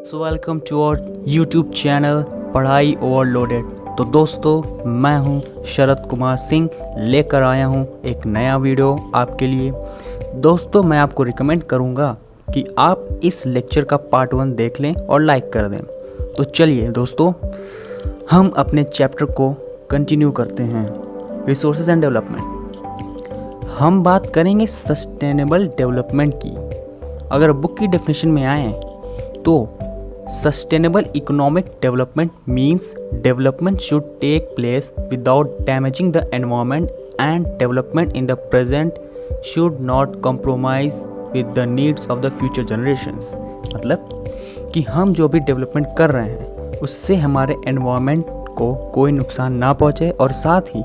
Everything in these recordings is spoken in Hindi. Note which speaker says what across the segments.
Speaker 1: So welcome to our YouTube channel पढ़ाई ओवरलोडेड। तो दोस्तों, मैं हूं शरद कुमार सिंह, लेकर आया हूं एक नया वीडियो आपके लिए। दोस्तों, मैं आपको रिकमेंड करूंगा कि आप इस लेक्चर का पार्ट 1 देख लें और लाइक कर दें। तो चलिए दोस्तों, हम अपने चैप्टर को कंटिन्यू करते हैं, रिसोर्सेज एंड डेवलपमेंट। हम बात करेंगे सस्टेनेबल डेवलपमेंट की। अगर बुक की डेफिनेशन में आए तो sustainable economic development means development should take place without damaging the environment and development in the present should not compromise with the needs of the future generations. मतलब कि हम जो भी डेवलपमेंट कर रहे हैं उससे हमारे एनवायरनमेंट को कोई नुकसान ना पहुँचे और साथ ही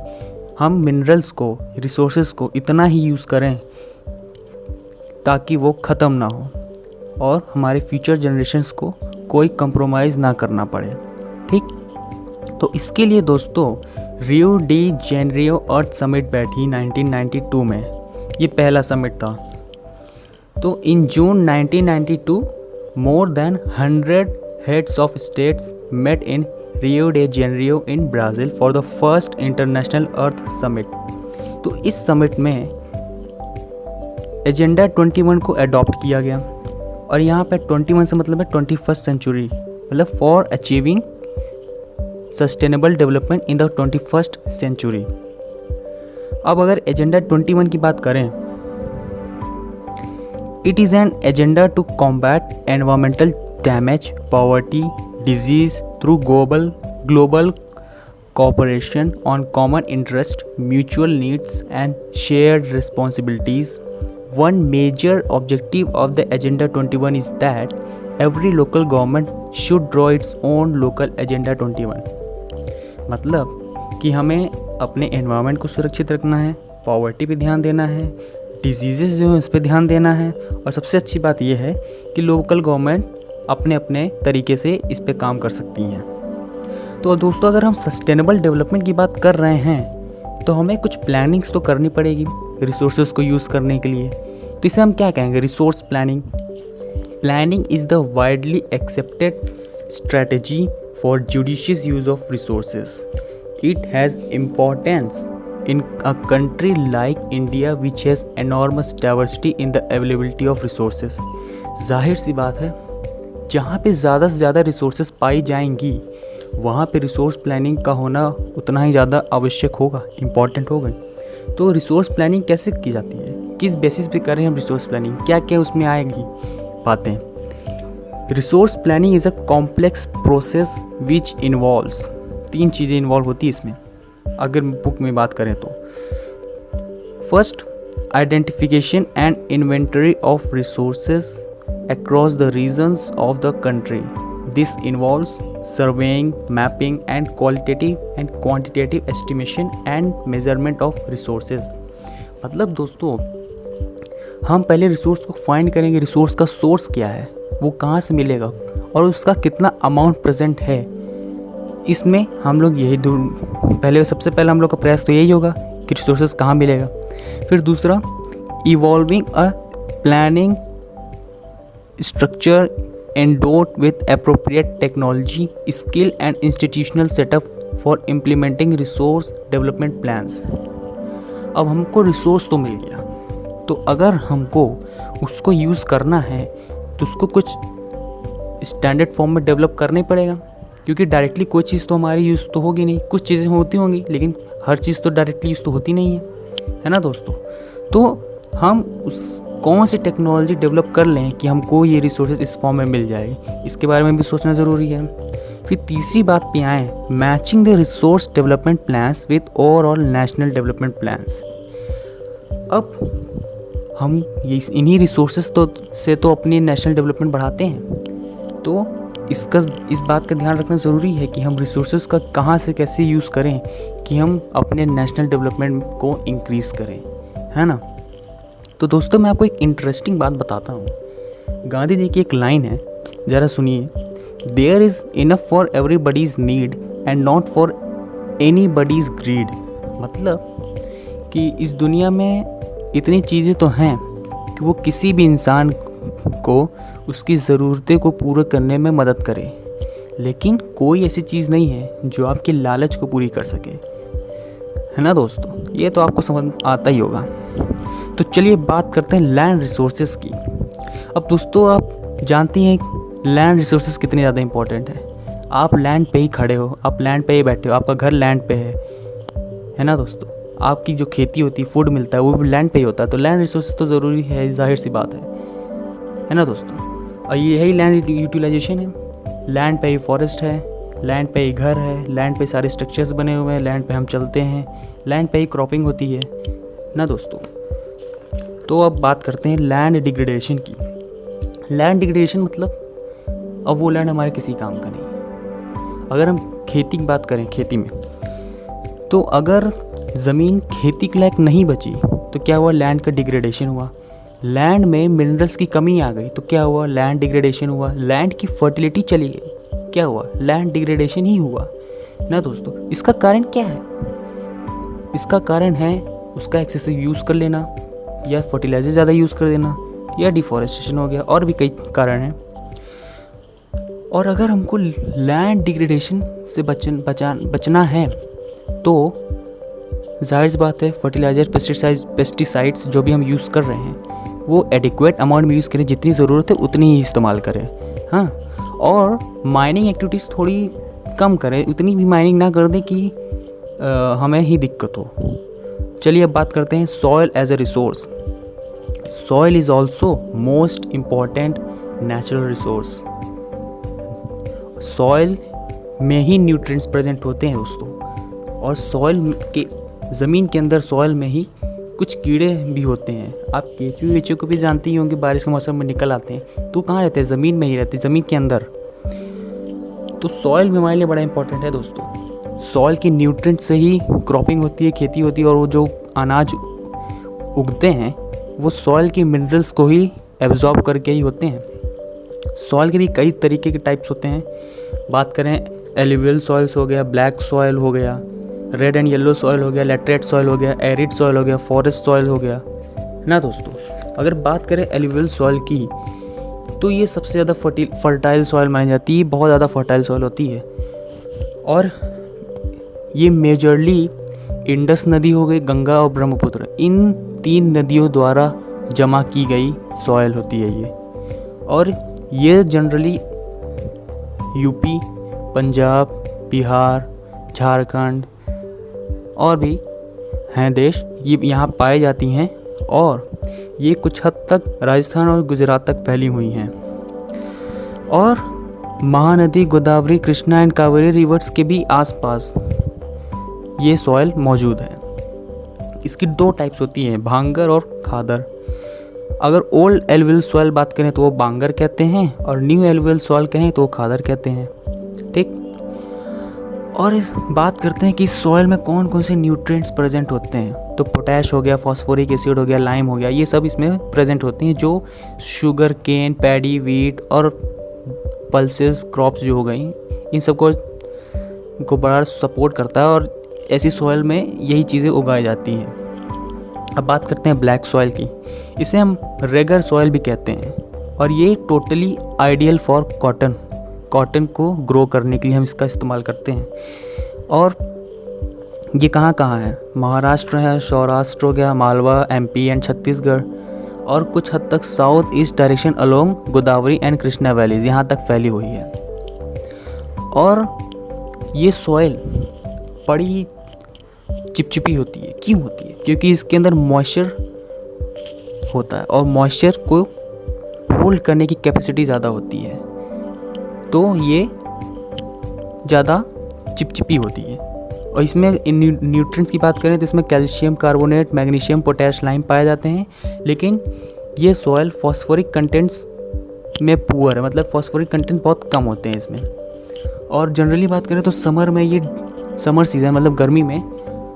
Speaker 1: हम मिनरल्स को, रिसोर्सेज को इतना ही यूज़ करें ताकि वो ख़त्म ना हो और हमारे फ्यूचर जनरेशन्स को कोई कंप्रोमाइज़ ना करना पड़े। ठीक, तो इसके लिए दोस्तों Rio de Janeiro Earth Summit बैठी 1992 में। ये पहला समिट था। तो in June 1992 more than 100 heads of states met in Rio de Janeiro in Brazil for the first international Earth Summit. तो इस समिट में एजेंडा 21 को अडॉप्ट किया गया और यहाँ पे 21 से मतलब है 21st सेंचुरी, मतलब for achieving sustainable development in the 21st century. अब अगर एजेंडा 21 की बात करें, it is an agenda to combat environmental damage, poverty, disease through global cooperation on common interest, mutual needs and shared responsibilities. One major objective of the Agenda 21 is that every local government should draw its own local Agenda 21. मतलब कि हमें अपने एनवायरनमेंट को सुरक्षित रखना है, पॉवर्टी पे ध्यान देना है, डिजीज़ जो हैं इस पर ध्यान देना है और सबसे अच्छी बात यह है कि लोकल गवर्नमेंट अपने अपने तरीके से इस पर काम कर सकती हैं। तो दोस्तों, अगर हम सस्टेनेबल डेवलपमेंट की बात कर रहे हैं तो हमें कुछ प्लानिंग्स तो करनी पड़ेगी रिसोर्सेज को यूज़ करने के लिए। तो इसे हम क्या कहेंगे? Resource planning. Planning is the widely accepted strategy for judicious use of resources. It has importance in a country like India which has enormous diversity in the availability of resources. जाहिर सी बात है, जहाँ पे ज़्यादा से ज़्यादा रिसोर्सेज पाई जाएंगी वहाँ पे रिसोर्स प्लानिंग का होना उतना ही ज़्यादा आवश्यक होगा, इम्पॉर्टेंट होगा। तो रिसोर्स प्लानिंग कैसे की जाती है, किस बेसिस पे करें हम रिसोर्स प्लानिंग, क्या क्या उसमें आएगी बातें। Resource planning is a complex process which involves, 3 चीज़ें इन्वॉल्व होती है इसमें अगर बुक में बात करें तो। First, identification and inventory of resources across the regions of the country. This involves surveying, mapping and qualitative and quantitative estimation and measurement of resources. मतलब दोस्तों, हम पहले रिसोर्स को फाइंड करेंगे, रिसोर्स का सोर्स क्या है, वो कहाँ से मिलेगा और उसका कितना अमाउंट प्रेजेंट है। इसमें हम लोग यही पहले सबसे पहले हम लोग का प्रयास तो यही होगा कि रिसोर्सेज कहाँ मिलेगा। फिर दूसरा, evolving a planning structure endowed with appropriate technology, skill and institutional setup for implementing resource development plans. अब हमको रिसोर्स तो मिल गया, तो अगर हमको उसको यूज़ करना है तो उसको कुछ स्टैंडर्ड फॉर्म में डेवलप करना ही पड़ेगा, क्योंकि डायरेक्टली कोई चीज़ तो हमारी यूज़ तो होगी नहीं। कुछ चीज़ें होती होंगी लेकिन हर चीज़ तो डायरेक्टली यूज़ तो होती नहीं है ना दोस्तों। तो हम उस कौन सी टेक्नोलॉजी डेवलप कर लें कि हमको ये रिसोर्सेज इस फॉर्म में मिल जाए, इसके बारे में भी सोचना ज़रूरी है। फिर तीसरी बात पे आए, matching the resource development plans with overall national development plans. अब हम ये इन्हीं रिसोर्सेज से तो अपनी नेशनल डेवलपमेंट बढ़ाते हैं, तो इस बात का ध्यान रखना ज़रूरी है कि हम रिसोर्सेज का कहाँ से कैसे यूज़ करें कि हम अपने नेशनल डेवलपमेंट को इंक्रीज़ करें, है ना। तो दोस्तों, मैं आपको एक इंटरेस्टिंग बात बताता हूँ। गांधी जी की एक लाइन है, ज़रा सुनिए। There is enough for everybody's need and not for anybody's greed. मतलब कि इस दुनिया में इतनी चीज़ें तो हैं कि वो किसी भी इंसान को उसकी ज़रूरतें को पूरा करने में मदद करे, लेकिन कोई ऐसी चीज़ नहीं है जो आपके लालच को पूरी कर सके, है ना दोस्तों। ये तो आपको समझ आता ही होगा। तो चलिए बात करते हैं लैंड रिसोर्सेज की। अब दोस्तों आप जानती हैं लैंड रिसोर्सेज कितने ज़्यादा इंपॉर्टेंट है। आप लैंड पे ही खड़े हो, आप लैंड पे ही बैठे हो, आपका घर लैंड पे है ना दोस्तों। आपकी जो खेती होती है, फूड मिलता है, वो भी लैंड पे ही होता है। तो लैंड रिसोर्सेज तो ज़रूरी है, जाहिर सी बात है ना दोस्तों। और यही लैंड यूटिलाइजेशन है। लैंड पे ही फॉरेस्ट है, लैंड पे ही घर है, लैंड पे सारे स्ट्रक्चर्स बने हुए हैं, लैंड पे हम चलते हैं, लैंड पे ही क्रॉपिंग होती है ना दोस्तों। तो अब बात करते हैं लैंड डिग्रेडेशन की। लैंड डिग्रेडेशन मतलब अब वो लैंड हमारे किसी काम का नहीं। अगर हम खेती की बात करें, खेती में तो अगर ज़मीन खेती के लायक नहीं बची तो क्या हुआ, लैंड का डिग्रेडेशन हुआ। लैंड में मिनरल्स की कमी आ गई तो क्या हुआ, लैंड डिग्रेडेशन हुआ। लैंड की फर्टिलिटी चली गई, क्या हुआ, लैंड डिग्रेडेशन ही हुआ ना दोस्तों। इसका कारण क्या है? इसका कारण है उसका एक्सेसिव यूज़ कर लेना, या फर्टिलाइजर ज़्यादा यूज़ कर देना, या डिफॉरेस्टेशन हो गया, और भी कई कारण हैं। और अगर हमको लैंड डिग्रेडेशन से बचना है तो जाहिर सी बात है फर्टिलाइज़र, पेस्टिसाइड्स जो भी हम यूज़ कर रहे हैं वो एडिक्वेट अमाउंट में यूज़ करें, जितनी ज़रूरत है उतनी ही इस्तेमाल करें। हाँ, और माइनिंग एक्टिविटीज़ थोड़ी कम करें, उतनी भी माइनिंग ना कर दें कि हमें ही दिक्कत हो। चलिए अब बात करते हैं soil as a resource. Soil is also most important natural resource. Soil में ही न्यूट्रिएंट्स प्रेजेंट होते हैं दोस्तों, और सॉइल के ज़मीन के अंदर सॉइल में ही कुछ कीड़े भी होते हैं। आप केंचुए वेचुए को भी जानती ही होंगे, बारिश के मौसम में निकल आते हैं। तो कहाँ रहते हैं, ज़मीन में ही रहते हैं, ज़मीन के अंदर। तो सॉइल भी हमारे लिए बड़ा इंपॉर्टेंट है दोस्तों। सॉइल की न्यूट्रिएंट से ही क्रॉपिंग होती है, खेती होती है, और वो जो अनाज उगते हैं वो सॉइल की मिनरल्स को ही एब्जॉर्ब करके ही होते हैं। सॉइल के भी कई तरीके के टाइप्स होते हैं। बात करें एलुवियल सॉइल्स हो गया, ब्लैक सॉइल हो गया, रेड एंड येलो सॉइल हो गया, लैटरेट सॉइल हो गया, एरिड सॉइल हो गया, फॉरेस्ट सॉइल हो गया ना दोस्तों। अगर बात करें एलुवियल सॉइल की तो ये सबसे ज़्यादा फर्टाइल सॉइल मानी जाती है, बहुत ज़्यादा फर्टाइल सॉइल होती है। और ये मेजरली इंडस नदी हो गई, गंगा और ब्रह्मपुत्र, इन 3 नदियों द्वारा जमा की गई सॉइल होती है ये। और ये जनरली यूपी, पंजाब, बिहार, झारखंड और भी हैं देश, ये यहाँ पाई जाती हैं, और ये कुछ हद तक राजस्थान और गुजरात तक फैली हुई हैं। और महानदी गोदावरी, कृष्णा एंड कावेरी रिवर्स के भी आसपास ये सॉइल मौजूद है। इसकी 2 टाइप्स होती हैं, भांगर और खादर। अगर ओल्ड एलुवियल सॉइल बात करें तो वो बांगर कहते हैं, और न्यू एलुवियल सॉइल कहें तो वो खादर कहते हैं। ठीक। और इस बात करते हैं कि सॉइल में कौन कौन से न्यूट्रिएंट्स प्रेजेंट होते हैं। तो पोटैश हो गया, फॉस्फोरिक एसिड हो गया, लाइम हो गया, ये सब इसमें प्रेजेंट होते हैं, जो शुगर केन, पैडी, वीट और पल्सेस क्रॉप्स जो हो गई, इन सब को बड़ा सपोर्ट करता है, और ऐसी सॉइल में यही चीज़ें उगाई जाती हैं। अब बात करते हैं ब्लैक सॉइल की। इसे हम रेगर सॉइल भी कहते हैं, और ये टोटली आइडियल फॉर कॉटन को ग्रो करने के लिए हम इसका इस्तेमाल करते हैं। और ये कहाँ कहाँ है, महाराष्ट्र है, सौराष्ट्र हो गया, मालवा, एमपी एंड छत्तीसगढ़, और कुछ हद तक south east direction along Godavari and Krishna valleys यहाँ तक फैली हुई है। और ये सॉइल बड़ी चिपचिपी होती है। क्यों होती है? क्योंकि इसके अंदर मॉइस्चर होता है, और मॉइस्चर को होल्ड करने की कैपेसिटी ज़्यादा होती है, तो ये ज़्यादा चिपचिपी होती है। और इसमें न्यूट्रिएंट्स की बात करें तो इसमें calcium carbonate, magnesium, potash, lime पाए जाते हैं। लेकिन ये सॉइल फॉस्फोरिक कंटेंट्स में पुअर है, मतलब फॉस्फोरिक कंटेंट बहुत कम होते हैं इसमें। और जनरली बात करें तो समर में ये समर सीज़न मतलब गर्मी में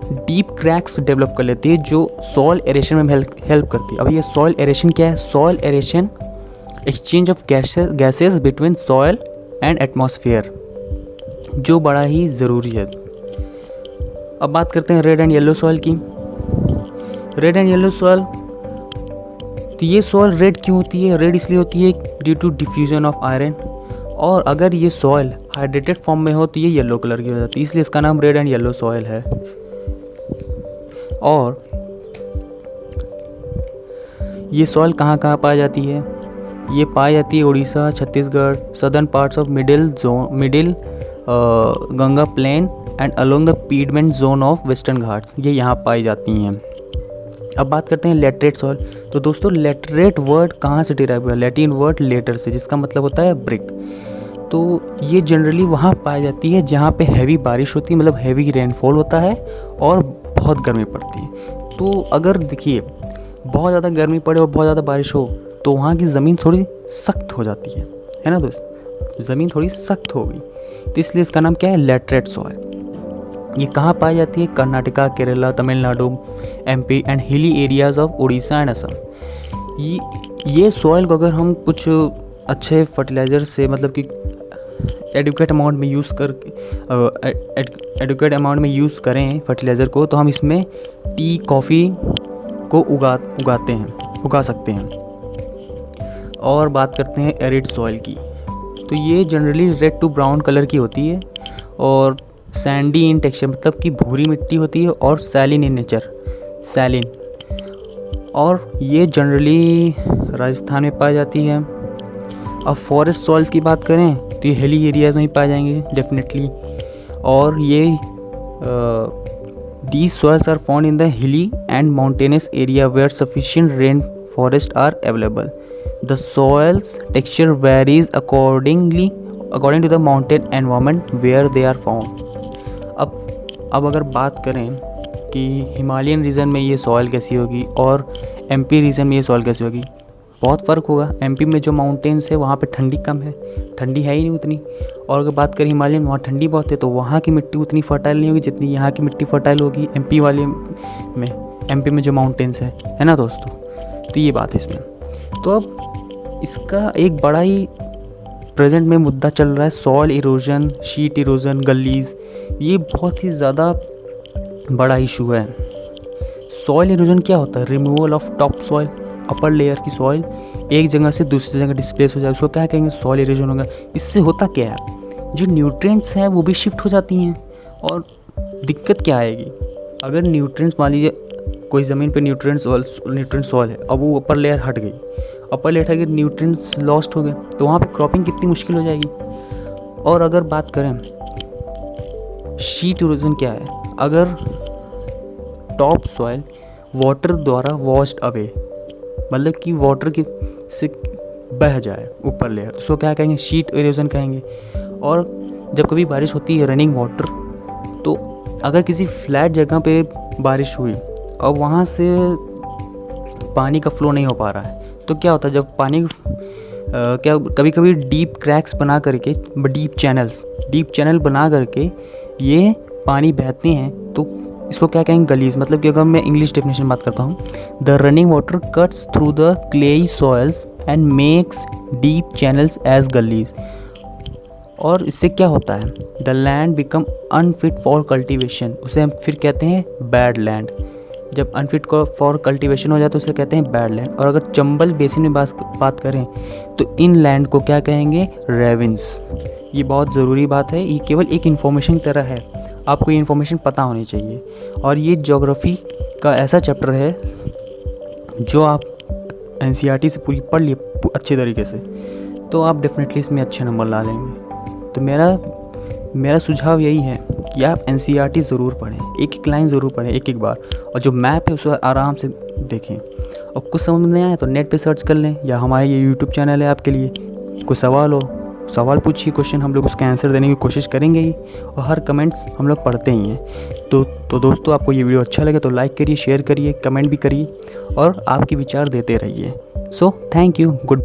Speaker 1: डीप क्रैक्स डेवलप कर लेती है, जो सॉइल एरेशन में हेल्प करती है। अब ये सॉइल एरेशन क्या है? Soil aeration exchange of gases between soil and atmosphere, जो बड़ा ही ज़रूरी है। अब बात करते हैं रेड एंड येलो सॉइल की। रेड एंड येलो सॉइल तो ये सॉइल रेड क्यों होती है? रेड इसलिए होती है due to diffusion of iron. और अगर ये सॉइल हाइड्रेटेड फॉर्म में हो तो ये येलो कलर की हो जाती है, इसलिए इसका नाम रेड एंड येलो सॉइल है। और ये सॉइल कहाँ कहाँ पाई जाती है? ये पाई जाती है Orissa, Chhattisgarh, southern parts of middle Ganga plain and along the piedmont zone of western Ghats, ये यहाँ पाई जाती हैं। अब बात करते हैं लेटरेट सॉइल। तो दोस्तों लेटरेट वर्ड कहाँ से डिराइव हुआ? लैटिन वर्ड लेटर से, जिसका मतलब होता है ब्रिक। तो ये जनरली वहाँ पाई जाती है जहाँ पे हैवी बारिश होती है, मतलब हैवी रेनफॉल होता है और बहुत गर्मी पड़ती है। तो अगर देखिए बहुत ज़्यादा गर्मी पड़े और बहुत ज़्यादा बारिश हो तो वहाँ की ज़मीन थोड़ी सख्त हो जाती है ना दोस्त? ज़मीन थोड़ी सख्त हो गई, तो इसलिए इसका नाम क्या है? Laterite soil. ये कहाँ पाई जाती है? Karnataka, Kerala, Tamil Nadu, MP and hilly areas of Orissa and Assam. ये सॉइल को अगर हम कुछ अच्छे फर्टिलाइज़र से, मतलब कि एडुकेट अमाउंट में यूज़ करें फर्टिलाइज़र को, तो हम इसमें टी, कॉफ़ी को उगा सकते हैं। और बात करते हैं एरिड सॉइल की। तो ये generally red to brown colour की होती है और सैंडी इन टेक्सचर, मतलब कि भूरी मिट्टी होती है, और सैलिन इन नेचर, सैलिन। और ये जनरली राजस्थान में पाई जाती है। अब फॉरेस्ट सॉइल्स की बात करें तो ये हिली एरियाज़ में ही पाए जाएंगे डेफिनेटली। और ये these soils are found in the hilly and mountainous area where sufficient rain forests are available. The soil's texture varies according to the mountain environment where they are found. अब अगर बात करें कि हिमालयन रीजन में ये सॉइल कैसी होगी और एमपी रीजन में ये सॉइल कैसी होगी, बहुत फ़र्क होगा। एमपी में जो माउंटेन्स है वहाँ पे ठंडी कम है, ठंडी है ही नहीं उतनी। और अगर बात करें हिमालयन, वहाँ ठंडी बहुत है, तो वहाँ की मिट्टी उतनी फर्टाइल नहीं होगी जितनी यहाँ की मिट्टी फर्टाइल होगी एमपी में जो माउंटेन्स है ना दोस्तों? तो ये बात है इसमें। तो अब इसका एक बड़ा ही प्रेजेंट में मुद्दा चल रहा है, सॉइल इरोजन, शीट इरोजन, गलीज। ये बहुत ही ज़्यादा बड़ा इशू है। सॉइल इरोजन क्या होता है? Removal of top soil, upper layer की सॉइल एक जगह से दूसरी जगह डिस्प्लेस हो जाए, उसको क्या कहेंगे? सॉइल इरोजन होगा। इससे होता क्या है? जो न्यूट्रिएंट्स हैं वो भी शिफ्ट हो जाती हैं। और दिक्कत क्या आएगी? अगर न्यूट्रिएंट्स, मान लीजिए कोई ज़मीन पे न्यूट्रिएंट सॉइल है, अब वो अपर लेयर हट गई, न्यूट्रिएंट्स लॉस्ट हो गए, तो वहाँ पे क्रॉपिंग कितनी मुश्किल हो जाएगी। और अगर बात करें शीट इरोजन क्या है? अगर टॉप सॉइल वाटर द्वारा वॉश्ड अवे, मतलब कि वाटर की से बह जाए ऊपर लेयर, तो उसको क्या कहेंगे? शीट इरोजन कहेंगे। और जब कभी बारिश होती है रनिंग वाटर, तो अगर किसी फ्लैट जगह पे बारिश हुई और वहाँ से पानी का फ्लो नहीं हो पा रहा है, तो क्या होता है? जब पानी कभी कभी डीप क्रैक्स बना करके, डीप चैनल बना करके ये पानी बहते हैं, तो इसको क्या कहेंगे? गलीज। मतलब कि अगर मैं इंग्लिश डेफिनेशन बात करता हूँ, the running water cuts through the clayey soils and makes deep channels as gullies. और इससे क्या होता है? The land become unfit for cultivation, उसे हम फिर कहते हैं बैड लैंड। जब अनफिट फॉर कल्टीवेशन हो जाए तो उसे कहते हैं बैड लैंड। और अगर चंबल बेसिन में बात करें तो इन लैंड को क्या कहेंगे? रेविन्स। ये बहुत ज़रूरी बात है, ये केवल एक इन्फॉर्मेशन की तरह है, आपको ये इन्फॉर्मेशन पता होनी चाहिए। और ये ज्योग्राफी का ऐसा चैप्टर है जो आप एनसीईआरटी से पूरी पढ़ लिए अच्छे तरीके से, तो आप डेफिनेटली इसमें अच्छे नंबर ला लेंगे। तो मेरा सुझाव यही है कि आप एनसीईआरटी ज़रूर पढ़ें, एक एक लाइन ज़रूर पढ़ें एक बार, और जो मैप है उसे आराम से देखें। और कुछ समझ नहीं आए तो नेट पे सर्च कर लें, या हमारे ये यूट्यूब चैनल है आपके लिए। कोई सवाल पूछिए, क्वेश्चन, हम लोग उसका आंसर देने की कोशिश करेंगे ही, और हर कमेंट्स हम लोग पढ़ते ही हैं। तो दोस्तों, आपको ये वीडियो अच्छा लगे तो लाइक करिए, शेयर करिए, कमेंट भी करिए और आपके विचार देते रहिए। So thank you, good.